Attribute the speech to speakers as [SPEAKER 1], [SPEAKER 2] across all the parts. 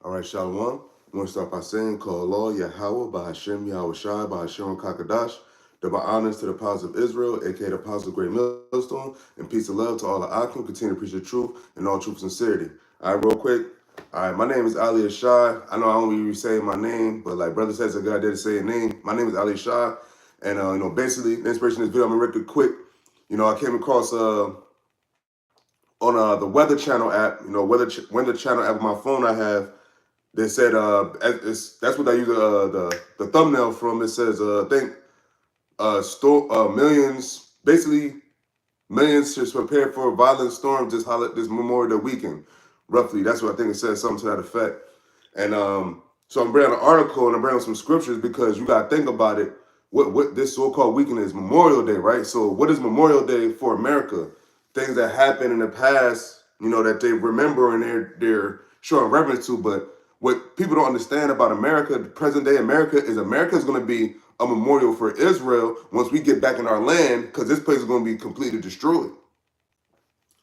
[SPEAKER 1] All right, Shalom. I want to start by saying, Call Allah, Yahawah, BAHASHAM, YAHAWASHI, BAHASHAM, Kakadash. Double honors to the Apostles of Israel, aka the Apostles of Great Millstone, and peace and love to all the Akim. Continue to preach the truth and all truth and sincerity. All right, real quick. All right, my name is Ali Ashai. I know I don't really be saying my name, but like brother says, a good idea to say a name. My name is Ali Ashai, and basically the inspiration of this video, I'm gonna record quick. I came across on the Weather Channel app. Weather Channel app on my phone I have. They said that's what I use the thumbnail from. It says I think millions, basically millions should prepare for violent storms this Memorial Day weekend. Roughly, that's what I think it says, something to that effect. And so I'm bringing an article and I'm bringing some scriptures because you got to think about it. What this so-called weekend is Memorial Day, right? So what is Memorial Day for America? Things that happened in the past, that they remember and they're showing reverence to. But what people don't understand about America, present day America is going to be a memorial for Israel once we get back in our land, because this place is going to be completely destroyed.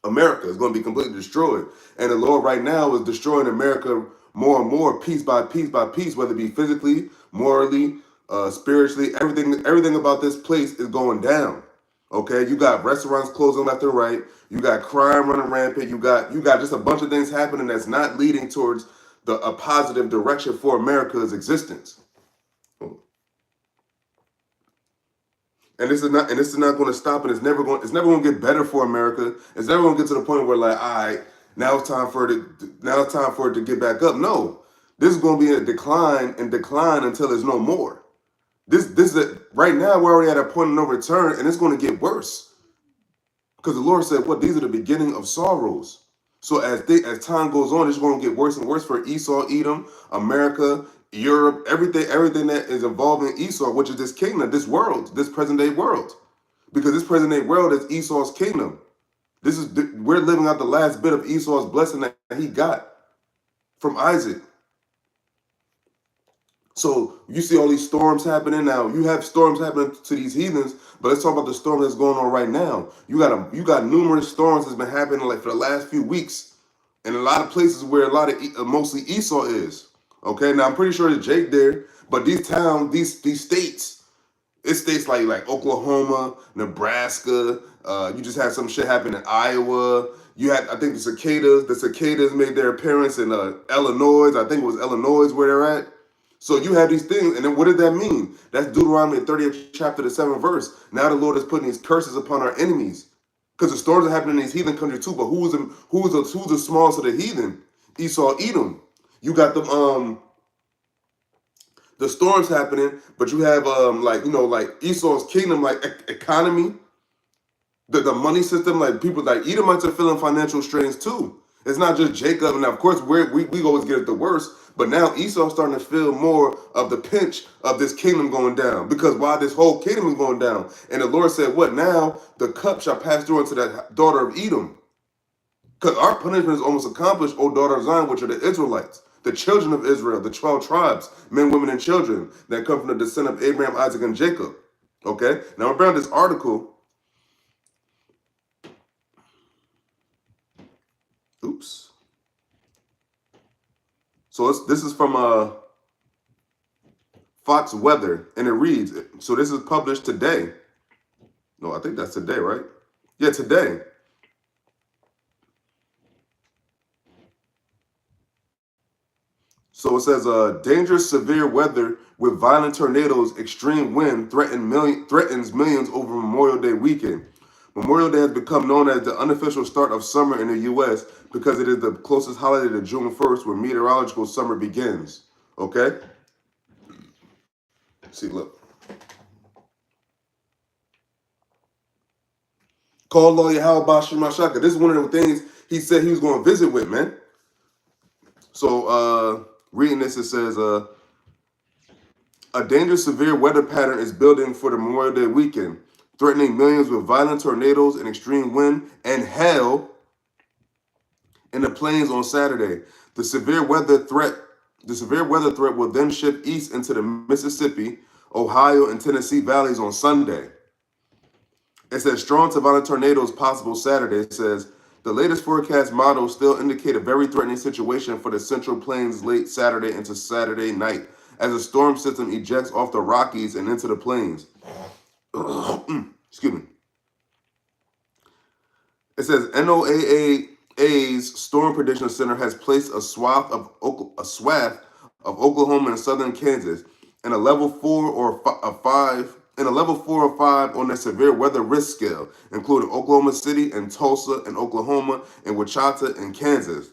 [SPEAKER 1] America is going to be completely destroyed. And the Lord right now is destroying America more and more, piece by piece by piece, whether it be physically, morally, spiritually. Everything about this place is going down. Okay, you got restaurants closing left and right. You got crime running rampant. You got just a bunch of things happening that's not leading towards a positive direction for America's existence. And this is not going to stop, and it's never going to get better for America. It's never going to get to the point where like, all right, now it's time for it to get back up. No, this is going to be a decline until there's no more. This is right now we're already at a point of no return, and it's going to get worse. Because the Lord said, "What? These are the beginning of sorrows." So as time goes on, it's going to get worse and worse for Esau, Edom, America, Europe, everything that is involved in Esau, which is this kingdom, this world, this present day world. Because this present day world is Esau's kingdom. We're living out the last bit of Esau's blessing that he got from Isaac. So you see all these storms happening now. You have storms happening to these heathens, but let's talk about the storm that's going on right now. You got numerous storms that's been happening like for the last few weeks, in a lot of places where a lot of mostly Esau is. Okay, now I'm pretty sure there's Jake there, but these towns, these states, it's states like Oklahoma, Nebraska. You just had some shit happen in Iowa. You had, I think, the cicadas made their appearance in Illinois. I think it was Illinois where they're at. So you have these things, and then what did that mean? That's Deuteronomy 30th chapter, the 7th verse. Now the Lord is putting these curses upon our enemies, because the storms are happening in these heathen countries too. But who's the smallest of the heathen? Esau, Edom. You got the storms happening, but you have like Esau's kingdom, like economy, the money system, like people like Edomites are feeling financial strains too. It's not just Jacob, and of course we always get it the worst, but now Esau's starting to feel more of the pinch of this kingdom going down, because while this whole kingdom is going down, and the Lord said, "What now? The cup shall pass through unto that daughter of Edom." Because our punishment is almost accomplished, O daughter of Zion, which are the Israelites, the children of Israel, the 12 tribes, men, women, and children that come from the descent of Abraham, Isaac, and Jacob. Okay? Now, around this article, oops. So this is from Fox Weather, and it reads, so this is published today. No, I think that's today, right? Yeah, today. So it says, dangerous severe weather with violent tornadoes, extreme wind threatens millions over Memorial Day weekend. Memorial Day has become known as the unofficial start of summer in the U.S. because it is the closest holiday to June 1st, where meteorological summer begins. Okay? See, look. Call Lawyer YAHAWASHI. This is one of the things he said he was going to visit with, man. So, reading this, it says, a dangerous severe weather pattern is building for the Memorial Day weekend, threatening millions with violent tornadoes and extreme wind and hail in the plains on Saturday. The severe weather threat will then shift east into the Mississippi, Ohio, and Tennessee valleys on Sunday. It says strong to violent tornadoes possible Saturday. It says The latest forecast models still indicate a very threatening situation for the Central Plains late Saturday into Saturday night as a storm system ejects off the Rockies and into the plains. Excuse me. It says NOAA's Storm Prediction Center has placed a swath of Oklahoma and southern Kansas in a level 4 or 5 in a level 4 or 5 on their severe weather risk scale, including Oklahoma City and Tulsa and Oklahoma and Wichita and Kansas.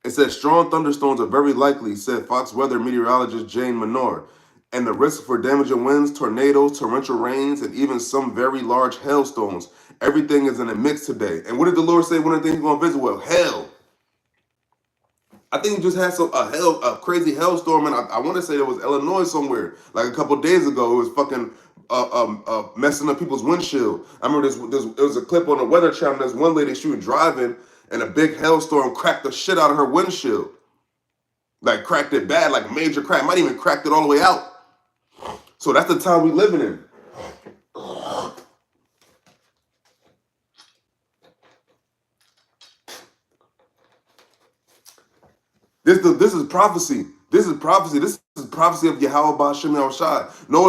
[SPEAKER 1] It says strong thunderstorms are very likely, said Fox Weather meteorologist Jane Menard, and the risk for damaging winds, tornadoes, torrential rains, and even some very large hailstones. Everything is in a mix today. And what did the Lord say one of the things he's going to visit? Well, hell. I think he just had a crazy hailstorm, and I want to say it was Illinois somewhere. Like a couple days ago, it was fucking messing up people's windshield. I remember there was a clip on the Weather Channel. There's one lady, she was driving, and a big hailstorm cracked the shit out of her windshield. Like cracked it bad, like major crack. Might even cracked it all the way out. So that's the time we living in. This is prophecy. This is prophecy. This is prophecy of Yahawah BAHASHAM YAHAWASHI. No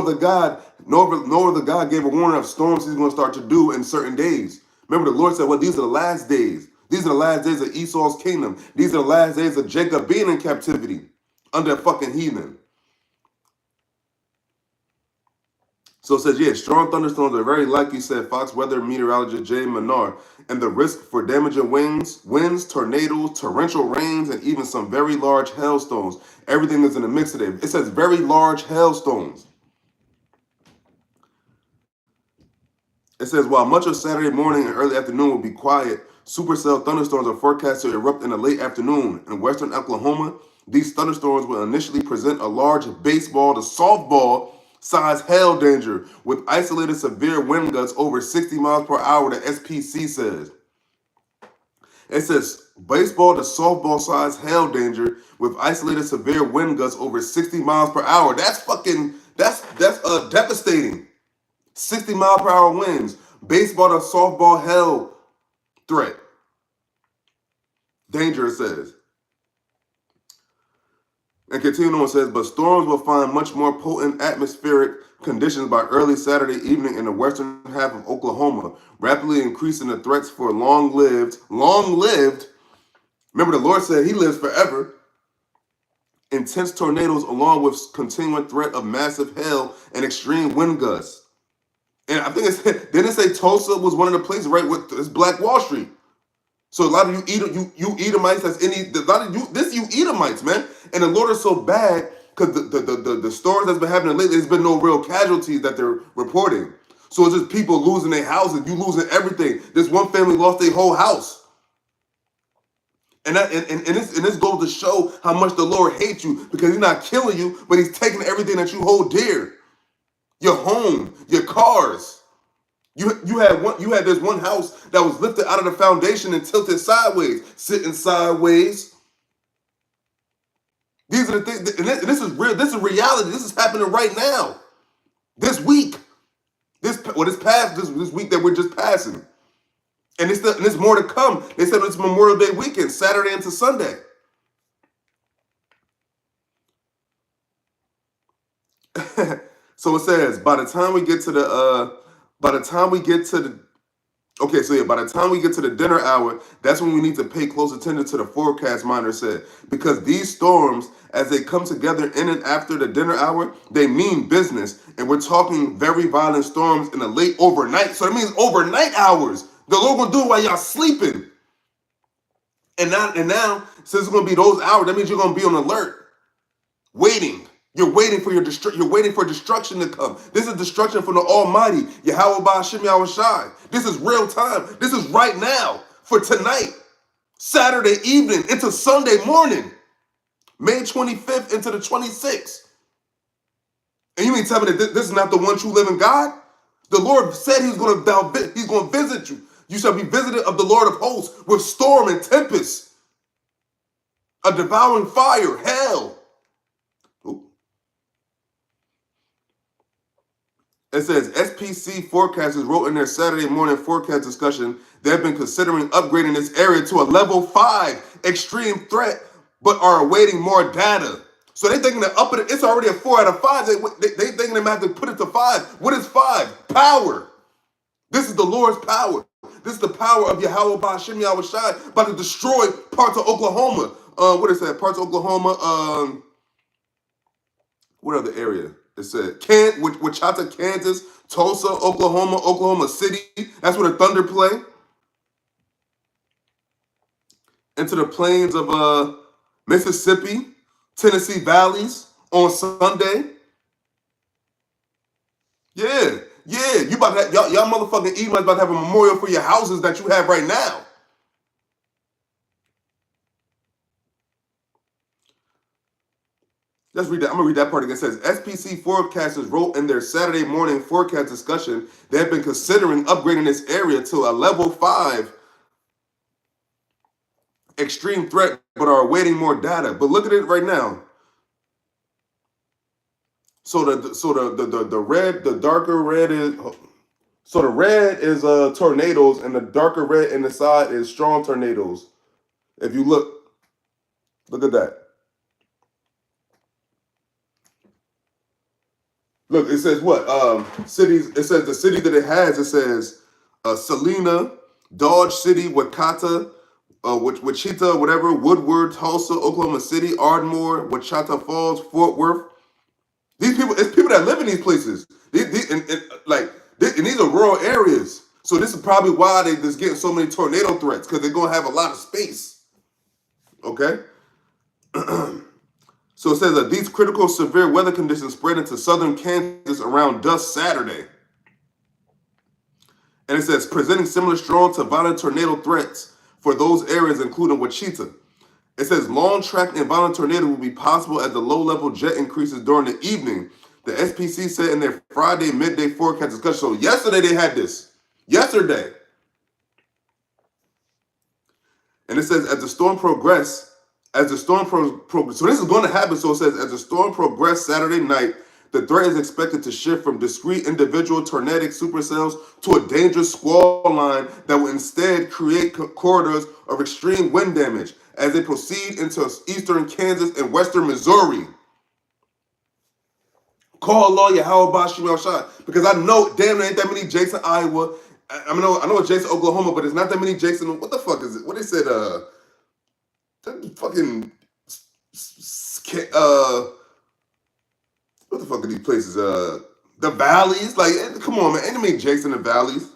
[SPEAKER 1] other God gave a warning of storms he's going to start to do in certain days. Remember, the Lord said, well, these are the last days. These are the last days of Esau's kingdom. These are the last days of Jacob being in captivity under a fucking heathen. So it says, yeah, strong thunderstorms are very likely, said Fox Weather meteorologist Jay Menard, and the risk for damaging winds, tornadoes, torrential rains, and even some very large hailstones. Everything is in a mix today. It says very large hailstones. It says, while much of Saturday morning and early afternoon will be quiet, supercell thunderstorms are forecast to erupt in the late afternoon. In western Oklahoma, these thunderstorms will initially present a large baseball to softball size hail danger with isolated severe wind gusts over 60 miles per hour, the SPC says. It says baseball to softball size hail danger with isolated severe wind gusts over 60 miles per hour. That's devastating. 60 mile per hour winds. Baseball to softball hail threat. Danger, it says. And continuing on, says, but storms will find much more potent atmospheric conditions by early Saturday evening in the western half of Oklahoma, rapidly increasing the threats for long-lived, remember the Lord said he lives forever, intense tornadoes along with continuing threat of massive hail and extreme wind gusts. And I think didn't it say Tulsa was one of the places right with this Black Wall Street? So a lot of you Edomites, you Edomites, man. And the Lord is so bad because the stories that's been happening lately, there's been no real casualties that they're reporting. So it's just people losing their houses, you losing everything. This one family lost their whole house. And this goes to show how much the Lord hates you, because he's not killing you, but he's taking everything that you hold dear. Your home, your cars. You had this one house that was lifted out of the foundation and tilted sideways, sitting sideways. These are the things, and this is real. This is reality. This is happening right now, this week, this week that we're just passing, and it's more to come. They said it's Memorial Day weekend, Saturday into Sunday. So it says by the time we get to the dinner hour, that's when we need to pay close attention to the forecast monitor said. Because these storms, as they come together in and after the dinner hour, they mean business. And we're talking very violent storms in the late overnight. So it means overnight hours. The Lord will do it while y'all sleeping. And now, since it's going to be those hours, that means you're going to be on alert, waiting. You're waiting for destruction to come. This is destruction from the Almighty, Yahawah BAHASHAM YAHAWASHI. This is real time. This is right now for tonight, Saturday evening into Sunday morning, May 25th into the 26th. And you mean tell me that this is not the one true living God? The Lord said he's going to visit you. You shall be visited of the Lord of hosts with storm and tempest, a devouring fire, hell. It says SPC forecasters wrote in their Saturday morning forecast discussion they have been considering upgrading this area to a level 5 extreme threat, but are awaiting more data. So they thinking that up it, it's already a 4 out of 5. They thinking they might have to put it to 5. What is 5? Power. This is the Lord's power. This is the power of Yahawah BAHASHAM YAHAWASHI about to destroy parts of Oklahoma. What is that? Parts of Oklahoma. What other area? It said Wichita, Kansas, Tulsa, Oklahoma, Oklahoma City. That's where the Thunder play. Into the plains of Mississippi, Tennessee valleys on Sunday. Yeah. You about to have, y'all motherfucking Edomites about to have a memorial for your houses that you have right now. Let's read that. I'm going to read that part again. It says, SPC forecasters wrote in their Saturday morning forecast discussion they have been considering upgrading this area to a level 5 extreme threat, but are awaiting more data. But look at it right now. So the red, the darker red is... So the red is tornadoes, and the darker red in the side is strong tornadoes. If you look at that. Look, it says what? Cities. It says the city that it has. It says Salina, Dodge City, Wichita, Wichita, whatever, Woodward, Tulsa, Oklahoma City, Ardmore, Wichita Falls, Fort Worth. These people, it's people that live in these places. And these are rural areas. So this is probably why they just getting so many tornado threats, because they're gonna have a lot of space. Okay. So it says that these critical severe weather conditions spread into southern Kansas around dusk Saturday. And it says presenting similar strong to violent tornado threats for those areas, including Wichita. It says long track and violent tornado will be possible as the low-level jet increases during the evening. The SPC said in their Friday midday forecast discussion. So yesterday they had this. Yesterday. And it says as the storm progressed, so this is going to happen. So it says as the storm progressed Saturday night, the threat is expected to shift from discrete individual tornadic supercells to a dangerous squall line that will instead create corridors of extreme wind damage as they proceed into eastern Kansas and western Missouri. Call law Yahawah BAHASHAM YAHAWASHI, because I know damn there ain't that many Jakes in Iowa. I know it's Jakes in Oklahoma, but it's not that many Jakes in, what the fuck is it? What they said? Fucking what the fuck are these places? The valleys? Like, come on, man. Ain't many Jakes in the valleys.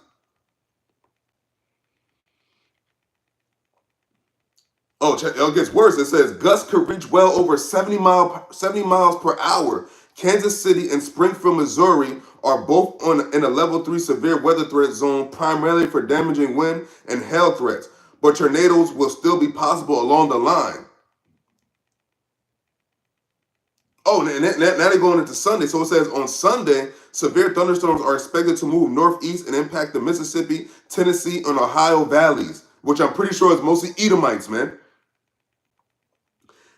[SPEAKER 1] Oh, it gets worse. It says gusts could reach well over 70 miles per hour. Kansas City and Springfield, Missouri are both in a level 3 severe weather threat zone, primarily for damaging wind and hail threats. But tornadoes will still be possible along the line. Oh, and now they're going into Sunday. So it says on Sunday, severe thunderstorms are expected to move northeast and impact the Mississippi, Tennessee, and Ohio valleys, which I'm pretty sure is mostly Edomites, man.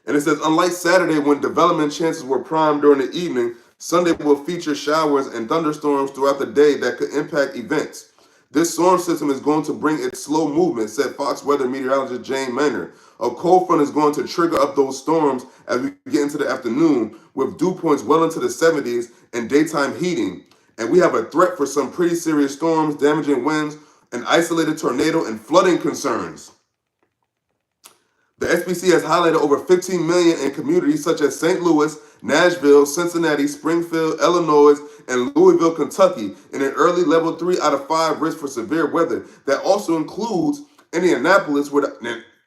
[SPEAKER 1] And it says, unlike Saturday when development chances were prime during the evening, Sunday will feature showers and thunderstorms throughout the day that could impact events. This storm system is going to bring its slow movement, said Fox weather meteorologist Jane Maynard. A cold front is going to trigger up those storms as we get into the afternoon, with dew points well into the 70s and daytime heating. And we have a threat for some pretty serious storms, damaging winds, an isolated tornado, and flooding concerns. The SPC has highlighted over 15 million in communities such as St. Louis, Nashville, Cincinnati, Springfield, Illinois, and Louisville, Kentucky, in an early level 3 out of 5 risk for severe weather. That also includes Indianapolis,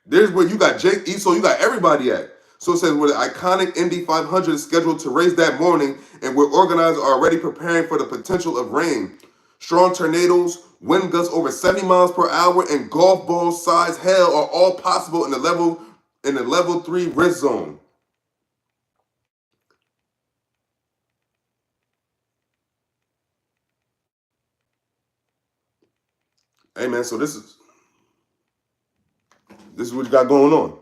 [SPEAKER 1] there's where you got Jake East, so you got everybody at. So it says where the iconic Indy 500 is scheduled to race that morning, and where organizers are already preparing for the potential of rain. Strong tornadoes, wind gusts over 70 miles per hour, and golf ball size hail are all possible in the level 3 risk zone. Hey man, so this is what you got going on.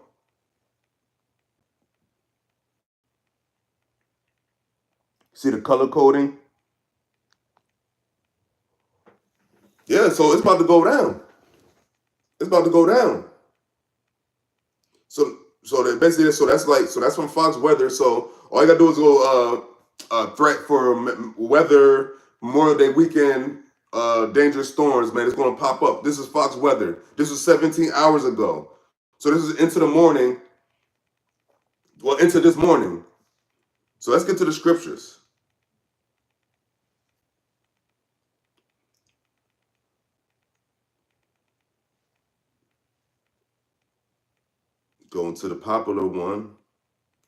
[SPEAKER 1] See the color coding? Yeah, so it's about to go down. It's about to go down. So that basically, so that's from Fox Weather. So all you gotta do is go threat for weather Memorial Day weekend, dangerous storms, man. It's gonna pop up. This is Fox Weather. This was 17 hours ago. So this is into the morning. Well, into this morning. So let's get to the scriptures. Going to the popular one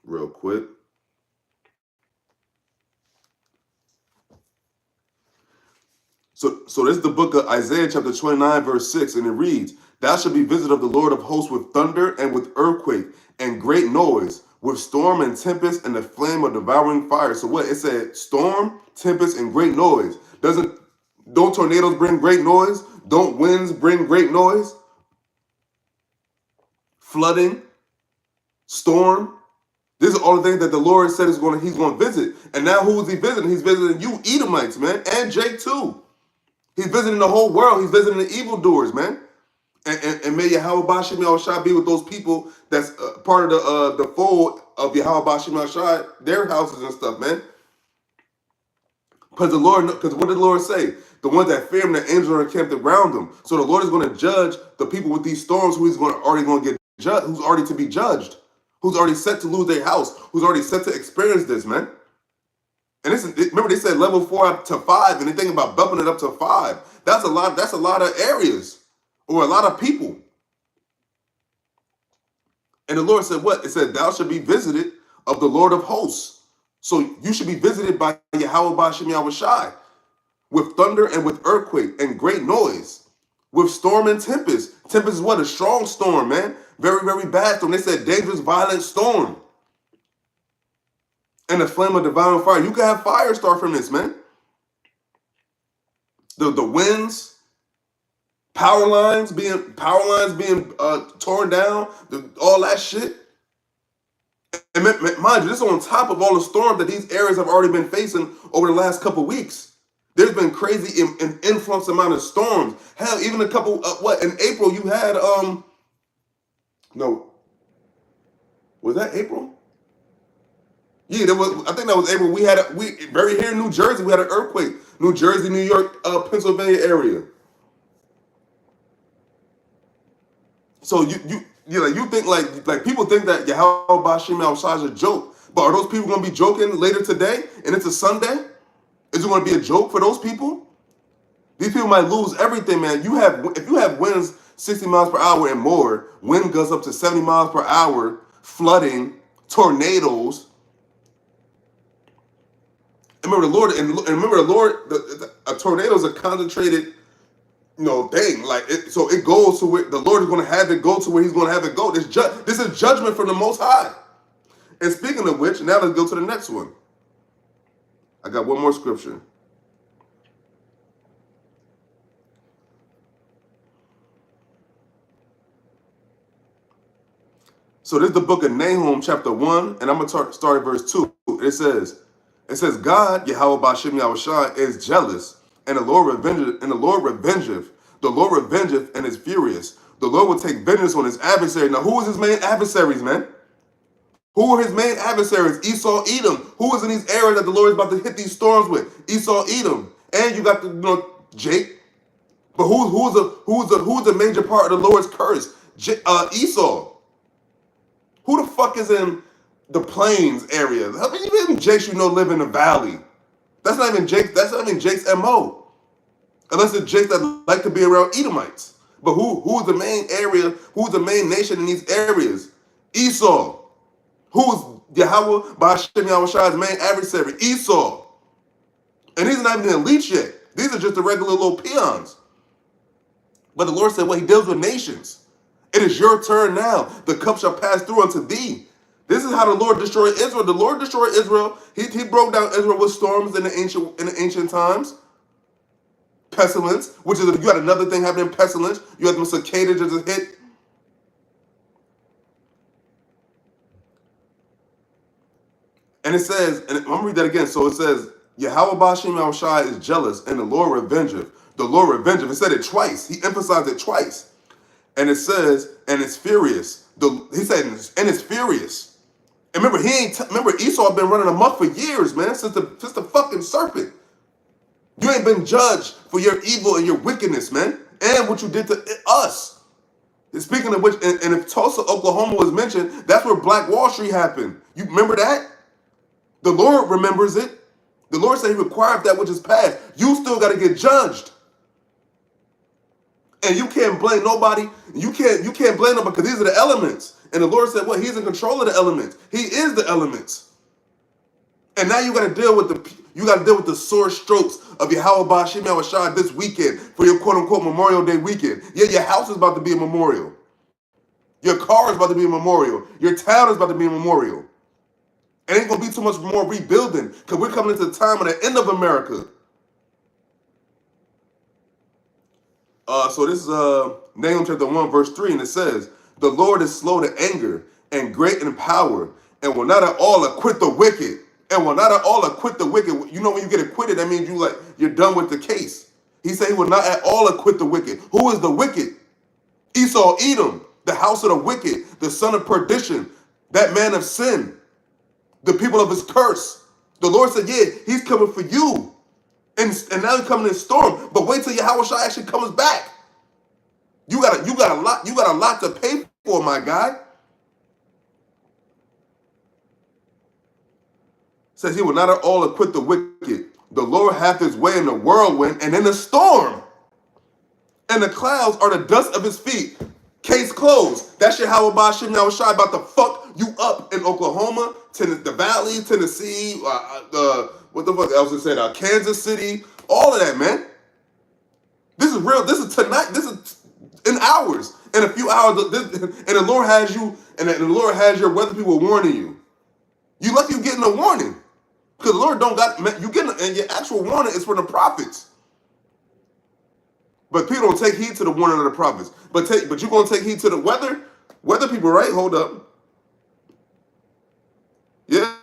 [SPEAKER 1] real quick. So this is the book of Isaiah chapter 29 verse 6, and it reads, "Thou shalt be visited of the Lord of hosts with thunder and with earthquake and great noise, with storm and tempest and the flame of devouring fire." So what? It said storm, tempest, and great noise. Don't tornadoes bring great noise? Don't winds bring great noise? Flooding, storm. These are all the things that the Lord said he's going to visit. And now who is he visiting? He's visiting you Edomites, man, and Jake too. He's visiting the whole world. He's visiting the evildoers, man. And may YAHAWASHI be with those people that's part of the fold of YAHAWASHI, their houses and stuff, man. Because what did the Lord say? The ones that fear him, the angels are encamped around them. So the Lord is going to judge the people with these storms who's already going to get judged, who's already to be judged, who's already set to lose their house, who's already set to experience this, man. And remember they said level 4 to 5, and they think about bumping it up to 5. That's a lot of areas or a lot of people. And the Lord said what? It said, "Thou shalt be visited of the Lord of hosts." So you should be visited by YAHAWASHI with thunder and with earthquake and great noise, with storm and tempest. Tempest is what? A strong storm, man. Very, very bad storm. They said dangerous, violent storm. And the flame of devouring fire. You can have fire start from this, man. The winds, power lines being torn down, all that shit. And mind you, this is on top of all the storms that these areas have already been facing over the last couple of weeks. There's been crazy influx amount of storms. Hell, even a couple. In April you had no, was that April? Yeah, I think that was April. We very here in New Jersey. We had an earthquake. New Jersey, New York, Pennsylvania area. So you think like people think that YAHAWASHI is a joke, but are those people going to be joking later today? And it's a Sunday. Is it going to be a joke for those people? These people might lose everything, man. If you have winds 60 miles per hour and more, wind gusts up to 70 miles per hour, flooding, tornadoes. And remember the Lord, a tornado is a concentrated, thing. So it goes to where the Lord is going to have it go to where He's going to have it go. This is judgment from the Most High. And speaking of which, now let's go to the next one. I got one more scripture. So this is the book of Nahum, chapter 1, and I'm going to start at verse 2. It says, God, YAHAWASHI, is jealous, and the Lord revengeth, The Lord revengeth and is furious. The Lord will take vengeance on his adversary. Now, who is his main adversaries, man? Who are his main adversaries? Esau, Edom. Who is in these areas that the Lord is about to hit these storms with? Esau, Edom. And you got Jake. But who's the major part of the Lord's curse? Esau. Who the fuck is in the plains area? How many even Jakes live in the valley? That's not even Jake's MO. Unless it's Jakes that like to be around Edomites. But who's the main area? Who's the main nation in these areas? Esau. Who's YAHAWASHI's main adversary? Esau. And these are not even the elites yet. These are just the regular little peons. But the Lord said, well, He deals with nations. It is your turn now. The cup shall pass through unto thee. This is how the Lord destroyed Israel. The Lord destroyed Israel. He broke down Israel with storms in the ancient times. Pestilence, which is you had another thing happening. Pestilence. You had them cicadas just hit. And it says, and I'm gonna read that again. So it says, YAHAWASHI is jealous, and the Lord revengeth. The Lord revengeth. It said it twice. He emphasized it twice. And it says, and it's furious. He said, and it's furious. And remember, remember Esau been running amok for years, man, since the fucking serpent. You ain't been judged for your evil and your wickedness, man, and what you did to us. And speaking of which, and if Tulsa, Oklahoma was mentioned, that's where Black Wall Street happened. You remember that? The Lord remembers it. The Lord said he required that which is past. You still got to get judged. And you can't blame nobody. You can't blame nobody because these are the elements. And the Lord said, well, he's in control of the elements. He is the elements. And now you got to deal with the sore strokes of YAHAWASHI this weekend for your quote unquote Memorial Day weekend. Yeah, your house is about to be a memorial. Your car is about to be a memorial. Your town is about to be a memorial. It ain't gonna be too much more rebuilding because we're coming into the time of the end of America. So this is Nahum chapter 1 verse 3, and it says, "The Lord is slow to anger and great in power, and will not at all acquit the wicked." And will not at all acquit the wicked. You know, when you get acquitted, that means you're done with the case. He said he will not at all acquit the wicked. Who is the wicked? Esau, Edom, the house of the wicked, the son of perdition, that man of sin, the people of his curse. The Lord said, yeah, he's coming for you. And now he's coming in storm. But wait till Yahawashi actually comes back. You got a lot to pay for, my guy. Says he will not at all acquit the wicked. The Lord hath his way in the whirlwind and in the storm. And the clouds are the dust of his feet. Case closed. That's your BAHASHAM YAHAWASHI about to fuck you up in Oklahoma, the Valley, Tennessee, what the fuck else it said? Kansas City, all of that, man. This is real. This is tonight. This is in hours. In a few hours. And the Lord has you, and the Lord has your weather people warning you. You lucky you getting a warning. Because the Lord don't got, you getting, and your actual warning is for the prophets. But people don't take heed to the warning of the prophets. But you're going to take heed to the weather people, right? Hold up. Yeah.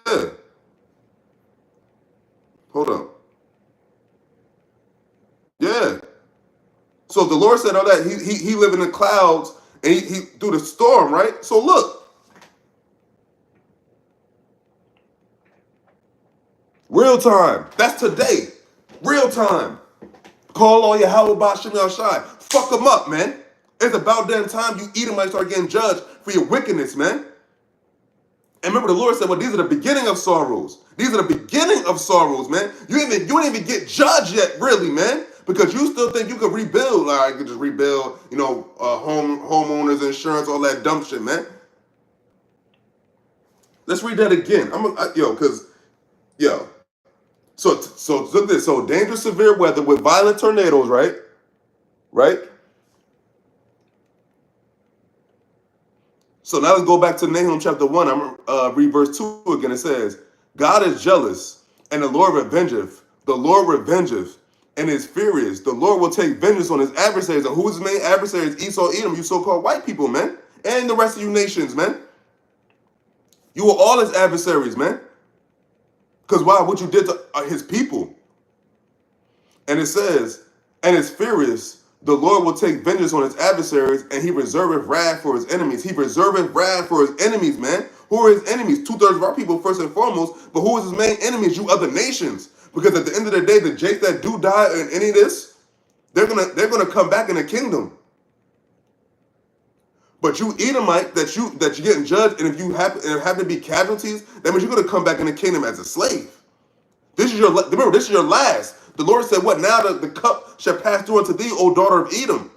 [SPEAKER 1] Hold up. Yeah. So the Lord said all that. He lived in the clouds and he through the storm, right? So look. Real time. That's today. Real time. Call all your BAHASHAM YAHAWASHI. Fuck them up, man. It's about damn time you Edomites start getting judged for your wickedness, man. And remember the Lord said, well, these are the beginning of sorrows. These are the beginning of sorrows, man. You ain't even get judged yet, really, man. Because you still think you could rebuild. Like, I could just rebuild, homeowners insurance, all that dumb shit, man. Let's read that again. So look at this. So dangerous severe weather with violent tornadoes, right? Right? So now let's go back to Nahum chapter 1. I'm going to read verse 2 again. It says, God is jealous, and the Lord revengeth. The Lord revengeth, and is furious. The Lord will take vengeance on his adversaries. And who's his main adversaries? Esau, Edom, you so-called white people, man. And the rest of you nations, man. You are all his adversaries, man. Because why? What you did to his people. And it says, and is furious, the Lord will take vengeance on his adversaries, and he reserveth wrath for his enemies. He reserveth wrath for his enemies, man. Who are his enemies? 2/3 of our people, first and foremost. But who is his main enemies? You other nations. Because at the end of the day, the Jakes that do die in any of this, they're gonna come back in the kingdom. But you Edomite that you're getting judged, and if you happen to be casualties, that means you're gonna come back in the kingdom as a slave. This is your last. The Lord said, what? Now the cup shall pass through unto thee, O daughter of Edom.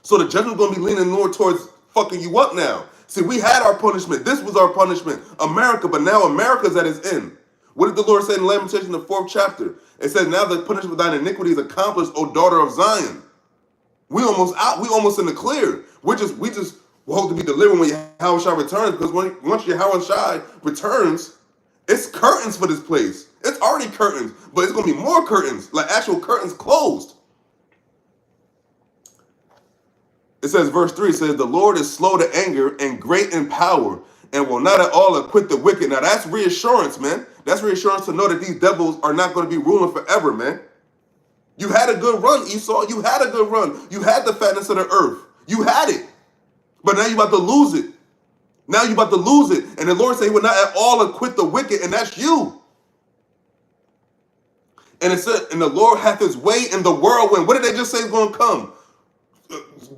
[SPEAKER 1] So the judgment's going to be leaning more towards fucking you up now. See, we had our punishment. This was our punishment, America, but now America's at its end. What did the Lord say in Lamentation, the 4th chapter? It says, now the punishment of thine iniquity is accomplished, O daughter of Zion. We almost out. We almost in the clear. We just hope to be delivered when Yahawashi returns, because once Yahawashi returns, it's curtains for this place. It's already curtains, but it's going to be more curtains, like actual curtains closed. It says, verse 3 says, the Lord is slow to anger and great in power, and will not at all acquit the wicked. Now that's reassurance, man. That's reassurance to know that these devils are not going to be ruling forever, man. You had a good run, Esau. You had a good run. You had the fatness of the earth. You had it. But now you're about to lose it. Now you're about to lose it. And the Lord said he will not at all acquit the wicked, and that's you. And it said, and the Lord hath his way in the whirlwind. What did they just say is going to come?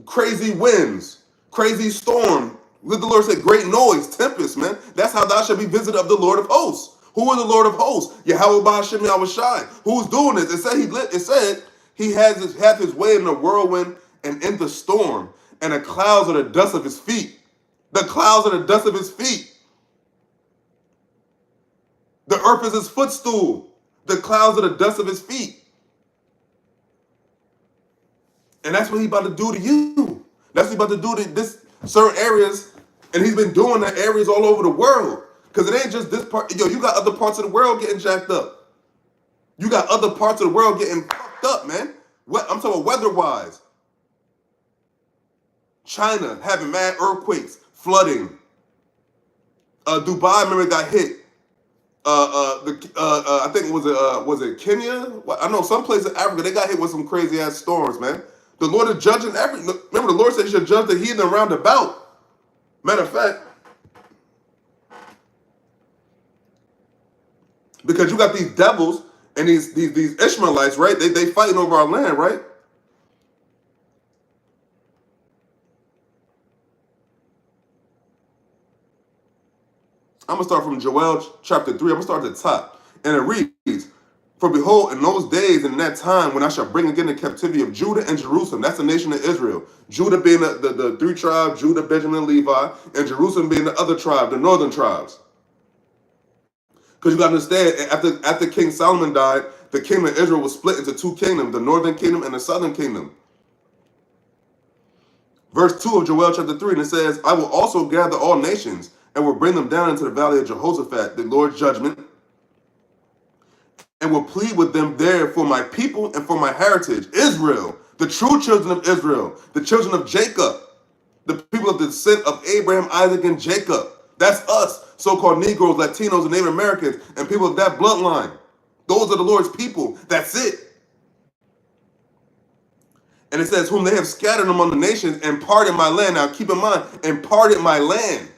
[SPEAKER 1] Crazy winds, crazy storm. Let the Lord say, great noise, tempest, man. That's how thou shalt be visited of the Lord of hosts. Who is the Lord of hosts? Yahawah, BAHASHAM, YAHAWASHI. Who's doing this? It said he hath his way in the whirlwind and in the storm, and the clouds are the dust of his feet. The clouds are the dust of his feet. The earth is his footstool. The clouds are the dust of his feet. And that's what he's about to do to you. That's what he's about to do to this certain areas. And he's been doing that areas all over the world. Because it ain't just this part. Yo, you got other parts of the world getting jacked up. You got other parts of the world getting fucked up, man. I'm talking weather-wise. China having mad earthquakes, flooding. Dubai, remember, got hit. I think was it Kenya? I know some place in Africa they got hit with some crazy ass storms, man. The Lord is judging every. Remember, the Lord said He should judge the heathen round about. Matter of fact, because you got these devils and these Ishmaelites, right? They fighting over our land, right? I'm gonna start from Joel chapter 3. I'm gonna start at the top, and it reads. For behold, in those days and in that time when I shall bring again the captivity of Judah and Jerusalem, that's the nation of Israel. Judah being the three tribes, Judah, Benjamin, and Levi, and Jerusalem being the other tribe, the northern tribes. Because you got to understand, after King Solomon died, the kingdom of Israel was split into two kingdoms, the northern kingdom and the southern kingdom. Verse 2 of Joel chapter 3, and it says, I will also gather all nations and will bring them down into the valley of Jehoshaphat, the Lord's judgment, and will plead with them there for my people and for my heritage, Israel, the true children of Israel, the children of Jacob, the people of the descent of Abraham, Isaac, and Jacob. That's us, so-called Negroes, Latinos, and Native Americans, and people of that bloodline. Those are the Lord's people. That's it. And it says, whom they have scattered among the nations and parted my land. Now keep in mind, and parted my land.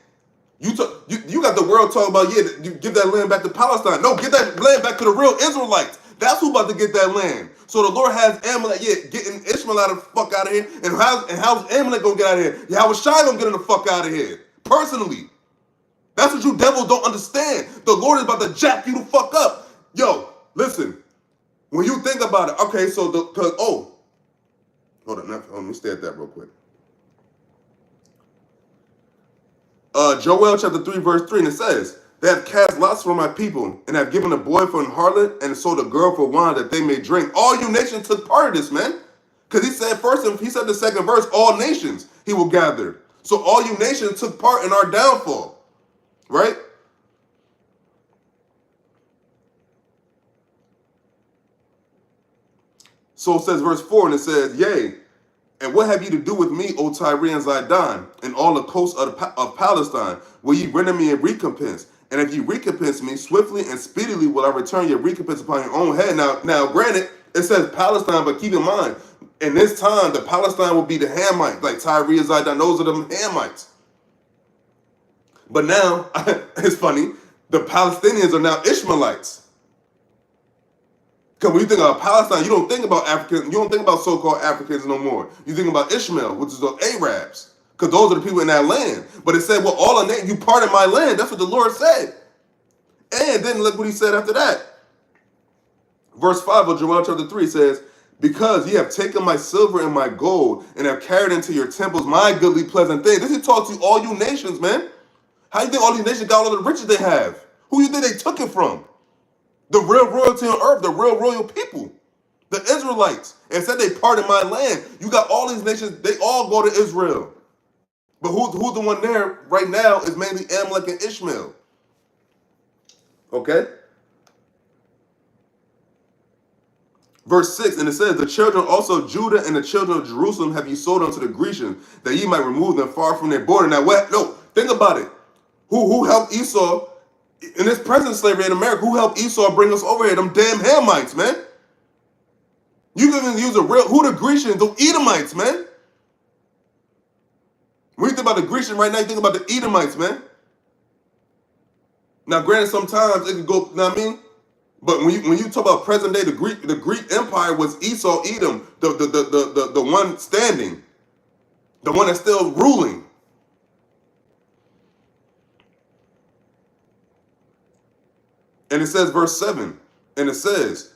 [SPEAKER 1] You got the world talking about, yeah, you give that land back to Palestine. No, get that land back to the real Israelites. That's who about to get that land. So the Lord has Amalek, getting Ishmael out of the fuck out of here. And how's Amalek gonna get out of here? YAHAWASHI gonna get him the fuck out of here. Personally. That's what you devils don't understand. The Lord is about to jack you the fuck up. Yo, listen. When you think about it, okay, so hold on, let me stay at that real quick. Joel chapter 3, verse 3, and it says, they have cast lots for my people, and have given a boy for an harlot, and sold a girl for wine that they may drink. All you nations took part of this, man. Because he said the second verse, all nations he will gather. So all you nations took part in our downfall. Right? So it says verse 4, and it says, yea, and what have ye to do with me, O Tyre and Zidon, and all the coasts of Palestine? Will ye render me a recompense? And if ye recompense me, swiftly and speedily will I return your recompense upon your own head. Now, granted, it says Palestine, but keep in mind, in this time, the Palestine will be the Hamites, like Tyre and Zidon. Those are the Hamites. But now, it's funny, the Palestinians are now Ishmaelites. Because when you think about Palestine, you don't think about Africans, you don't think about so-called Africans no more. You think about Ishmael, which is the Arabs. Because those are the people in that land. But it said, well, all of that, you parted my land. That's what the Lord said. And then look what he said after that. Verse 5 of Joel chapter 3 says, because ye have taken my silver and my gold, and have carried into your temples my goodly pleasant things. This is talk to all you nations, man. How you think all these nations got all the riches they have? Who you think they took it from? The real royalty on earth, the real royal people, the Israelites. And said they parted my land. You got all these nations, they all go to Israel. But who's the one there right now is mainly Amalek and Ishmael. Okay? Verse 6, and it says, the children also of Judah and the children of Jerusalem have ye sold unto the Grecians, that ye might remove them far from their border. Now, think about it. Who helped Esau in this present slavery in America? Who helped Esau bring us over here? Them damn Hamites, man. You can even use a real, who the Grecians? The Edomites, man. When you think about the Grecians right now, you think about the Edomites, man. Now, granted, sometimes it can go, you know what I mean? But when you talk about present day, the Greek Empire was Esau, Edom, the one standing, the one that's still ruling. And it says, verse 7, and it says,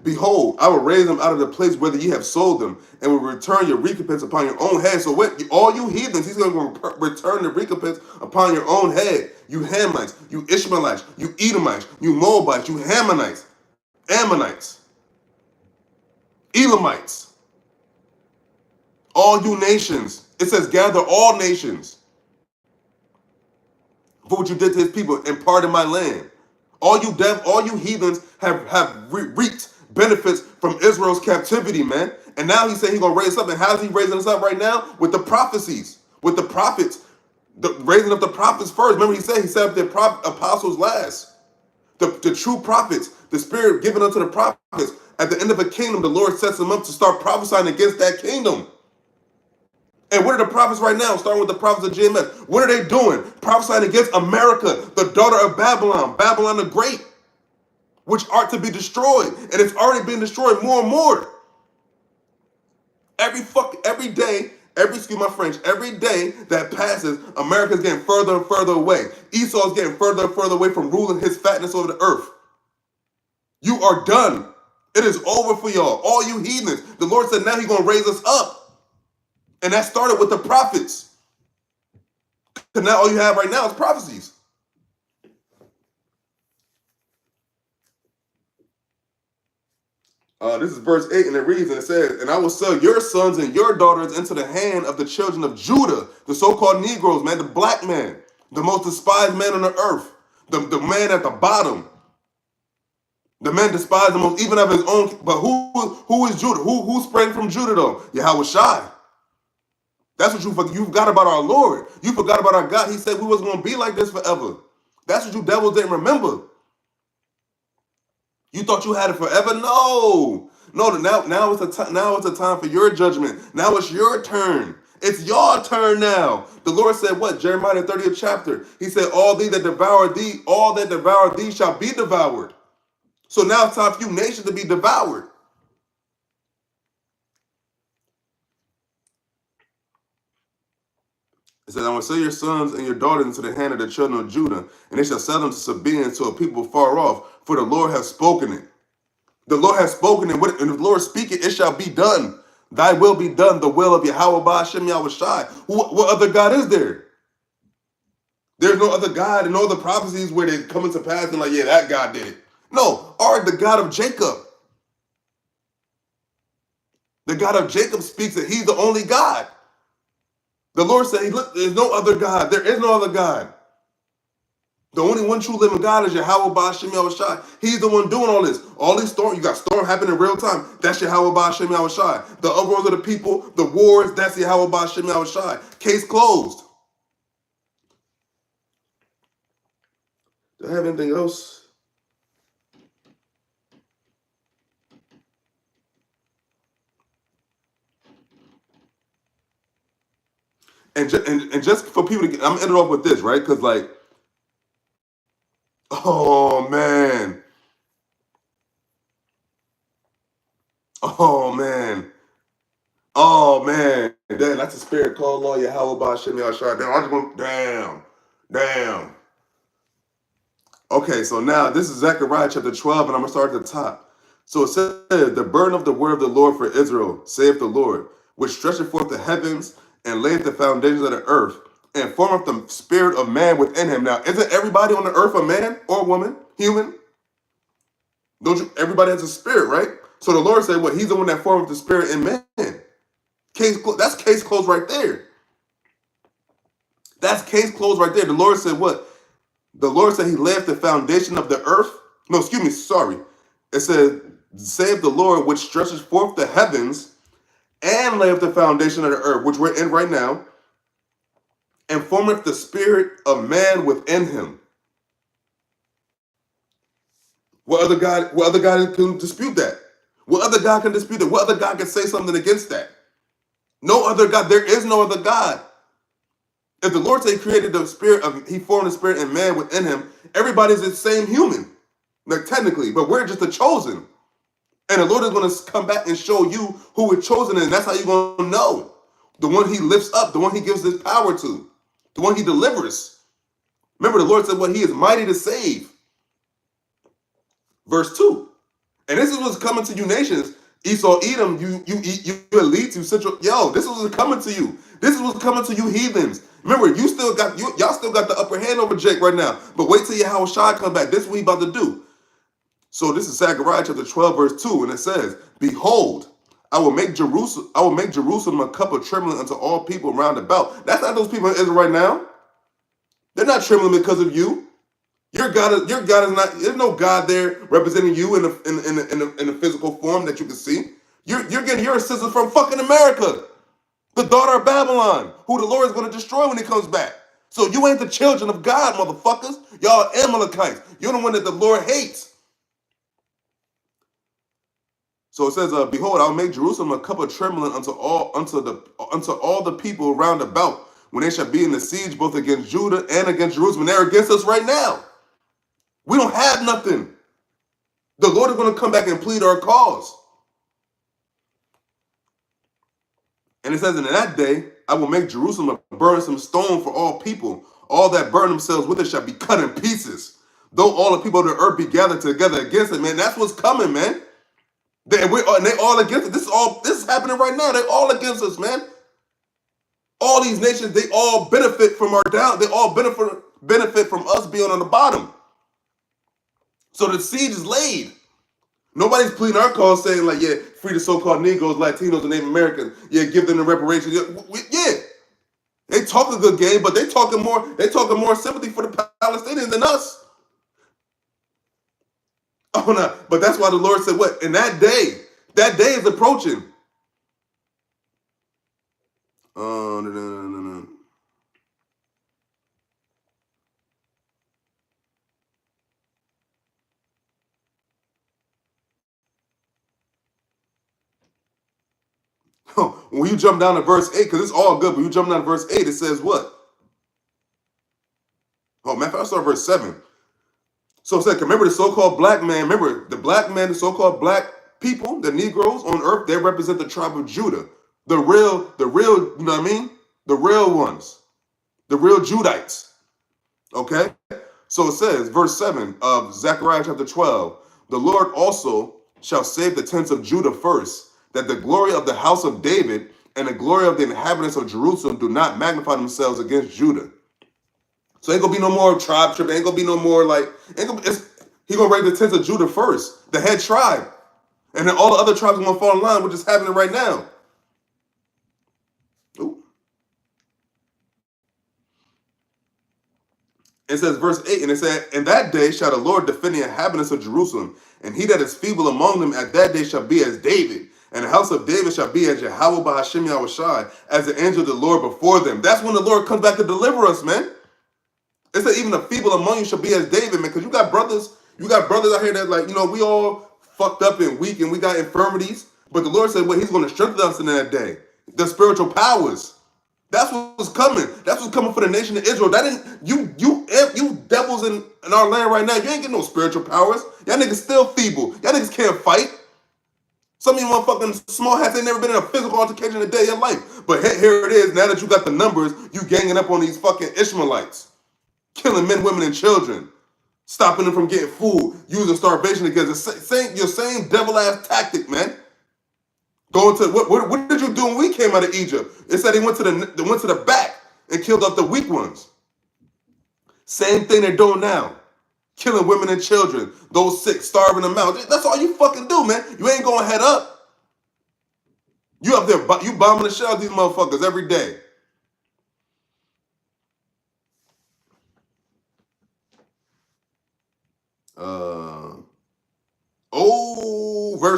[SPEAKER 1] behold, I will raise them out of the place whither ye have sold them, and will return your recompense upon your own head. So what? All you heathens, he's going to return the recompense upon your own head. You Hamites, you Ishmaelites, you Edomites, you Moabites, you Hammonites, Ammonites, Elamites, all you nations. It says, gather all nations for what you did to his people and pardon my land. All you heathens have reaped benefits from Israel's captivity, man. And now he's saying he's gonna raise up. And how's he raising us up right now? With the prophecies, with the prophets, raising up the prophets first. Remember, he set up the apostles last. The true prophets, the spirit given unto the prophets. At the end of a kingdom, the Lord sets them up to start prophesying against that kingdom. And what are the prophets right now? Starting with the prophets of GMS. What are they doing? Prophesying against America, the daughter of Babylon, Babylon the Great, which are to be destroyed. And it's already been destroyed more and more. Every day, excuse my French, every day that passes, America's getting further and further away. Esau's getting further and further away from ruling his fatness over the earth. You are done. It is over for y'all, all you heathens. The Lord said now he's going to raise us up. And that started with the prophets. Because now all you have right now is prophecies. This is verse 8, and it reads, and it says, and I will sell your sons and your daughters into the hand of the children of Judah, the so-called Negroes, man, the black man, the most despised man on the earth, the man at the bottom. The man despised the most, even of his own. But who is Judah? Who sprang from Judah, though? YAHAWASHI. That's what you forgot about our Lord. You forgot about our God. He said we wasn't going to be like this forever. That's what you devils didn't remember. You thought you had it forever? No. Now it's a time for your judgment. Now it's your turn. It's your turn now. The Lord said what? Jeremiah the 30th chapter. He said, all that devour thee shall be devoured. So now it's time for you nations to be devoured. It says, I will sell your sons and your daughters into the hand of the children of Judah, and they shall sell them to Sabaeans, to a people far off, for the Lord has spoken it. The Lord has spoken it, and if the Lord speak it, it shall be done. Thy will be done, the will of Yahawah, BAHASHAM, YAHAWASHI. What other God is there? There's no other God and no other prophecies where they come into pass and like, yeah, that God did it. No, the God of Jacob. The God of Jacob speaks that he's the only God. The Lord said, look, there's no other God. There is no other God. The only one true living God is YAHAWAH, BAHASHAM, YAHAWASHI. He's the one doing all this. All these storms, you got storm happening in real time. That's YAHAWAH, BAHASHAM, YAHAWASHI. The uproars of the people, the wars, that's YAHAWAH, BAHASHAM, YAHAWASHI. Case closed. Do I have anything else? And just for people to get, I'm ending off with this, right? Because like, oh man. Oh man. Oh man. Damn, that's a spirit called Lord YAHAWAH, BAHASHAM, YAHAWASHI. Damn, I just went, damn. Okay, so now this is Zechariah chapter 12, and I'm going to start at the top. So it says, the burden of the word of the Lord for Israel, saith the Lord, which stretcheth forth the heavens and layeth the foundations of the earth, and formeth the spirit of man within him. Now, isn't everybody on the earth a man or a woman, human? Everybody has a spirit, right? So the Lord said, well, he's the one that formed the spirit in man. That's case closed right there. That's case closed right there. The Lord said what? The Lord said he laid the foundation of the earth. No, excuse me, sorry. It said, save the Lord, which stretches forth the heavens and layeth the foundation of the earth, which we're in right now, and formeth the spirit of man within him. What other God can dispute that? What other God can dispute it? What other God can say something against that? No other God. There is no other God. If the Lord say he created the spirit of, he formed the spirit and man within him, everybody's the same human, like technically, but we're just the chosen. And the Lord is going to come back and show you who we're chosen, and that's how you're going to know. The one he lifts up, the one he gives this power to, the one he delivers. Remember, the Lord said, "What he is mighty to save." Verse 2. And this is what's coming to you nations. Esau, Edom, you elites, you central. Yo, this is what's coming to you. This is what's coming to you heathens. Remember, y'all still got the upper hand over Jake right now. But wait till YAHAWASHI come back. This is what he about to do. So this is Zechariah chapter 12, verse 2, and it says, "Behold, I will make Jerusalem a cup of trembling unto all people round about." That's not those people in Israel right now. They're not trembling because of you. Your God is not. There's no God there representing you in a physical form that you can see. You're getting your assistance from fucking America, the daughter of Babylon, who the Lord is going to destroy when he comes back. So you ain't the children of God, motherfuckers. Y'all Amalekites. You're the one that the Lord hates. So it says, "Behold, I'll make Jerusalem a cup of trembling unto all the people round about, when they shall be in the siege both against Judah and against Jerusalem." They're against us right now. We don't have nothing. The Lord is going to come back and plead our cause. And it says, "In that day, I will make Jerusalem a burdensome stone for all people. All that burn themselves with it shall be cut in pieces. Though all the people of the earth be gathered together against it," man. That's what's coming, man. They all against it. This is happening right now. They all against us, man. All these nations, they all benefit from our down. They all benefit from us being on the bottom. So the siege is laid. Nobody's pleading our cause saying like, yeah, free the so-called Negroes, Latinos, and Native Americans. Yeah, give them the reparations. Yeah. They talk a good game, but they talking more sympathy for the Palestinians than us. Oh no. But that's why the Lord said, what? In that day is approaching. No. When you jump down to verse 8, because it's all good, but you jump down to verse 8, it says what? Oh, matter of fact, I'll start verse 7. So it said, remember the so-called black man, remember the black man, the so-called black people, the Negroes on earth, they represent the tribe of Judah. The real, you know what I mean? The real ones. The real Judites. Okay? So it says, verse 7 of Zechariah chapter 12, "The Lord also shall save the tents of Judah first, that the glory of the house of David and the glory of the inhabitants of Jerusalem do not magnify themselves against Judah." So ain't gonna be no more tribe trip. Ain't gonna be no more like, he gonna raise the tents of Judah first, the head tribe. And then all the other tribes are gonna fall in line, which is happening right now. Ooh. It says verse 8, and it said, "In that day shall the Lord defend the inhabitants of Jerusalem, and he that is feeble among them at that day shall be as David, and the house of David shall be as YAHAWAH BAHASHAM YAHAWASHI, as the angel of the Lord before them." That's when the Lord comes back to deliver us, man. It said, "Even the feeble among you shall be as David," man, because you got brothers out here that, like, you know, we all fucked up and weak and we got infirmities. But the Lord said, well, he's going to strengthen us in that day. The spiritual powers. That's what's coming. That's what's coming for the nation of Israel. That didn't you devils in our land right now. You ain't getting no spiritual powers. Y'all niggas still feeble. Y'all niggas can't fight. Some of you motherfucking small hats ain't never been in a physical altercation in a day of your life. But here it is. Now that you got the numbers, you ganging up on these fucking Ishmaelites, killing men, women, and children, stopping them from getting food, using starvation against your same devil ass tactic, man. Going to what did you do when we came out of Egypt? It said they went to the back and killed up the weak ones. Same thing they're doing now. Killing women and children, those sick, starving them out. That's all you fucking do, man. You ain't going head up. You up there, you bombing the shit out of these motherfuckers every day.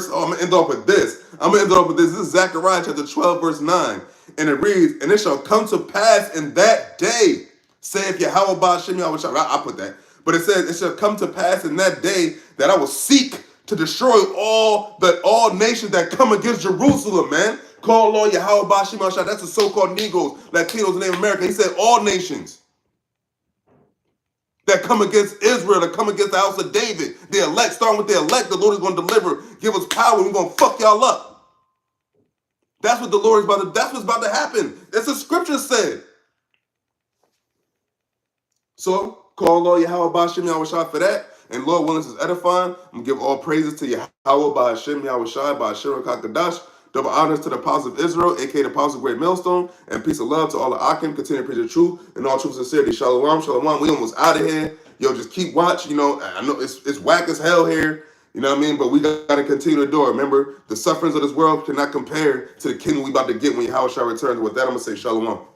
[SPEAKER 1] I'm going to end off with this. This is Zechariah chapter 12, verse 9. And it reads, "And it shall come to pass in that day, saith YAHAWAH BAHASHAM YAHAWASHI." I put that. But it says, "It shall come to pass in that day that I will seek to destroy all nations that come against Jerusalem, man. Call Lord YAHAWASHI. That's the so-called Negroes, Latinos, and Native American. He said all nations that come against Israel, that come against the house of David. The elect, starting with the elect, the Lord is going to deliver, give us power, and we're going to fuck y'all up. That's what the Lord is about to, that's what's about to happen. That's what scripture said. So, call Lord YAHAWASHI for that. And Lord willing is edifying. I'm going to give all praises to Yahweh, BAHASHAM, YAHWASHI, BAHASHAM, Kakadash. Double honors to the apostles of Israel, a.k.a. the apostles of Great Millstone. And peace and love to all the Akim. Continue to preach the truth and all truth and sincerity. Shalom, shalom. We almost out of here. Yo, just keep watch. You know, I know it's whack as hell here. You know what I mean? But we got to continue to do it. Remember, the sufferings of this world cannot compare to the kingdom we about to get when Yahweh shall return. With that, I'm going to say shalom.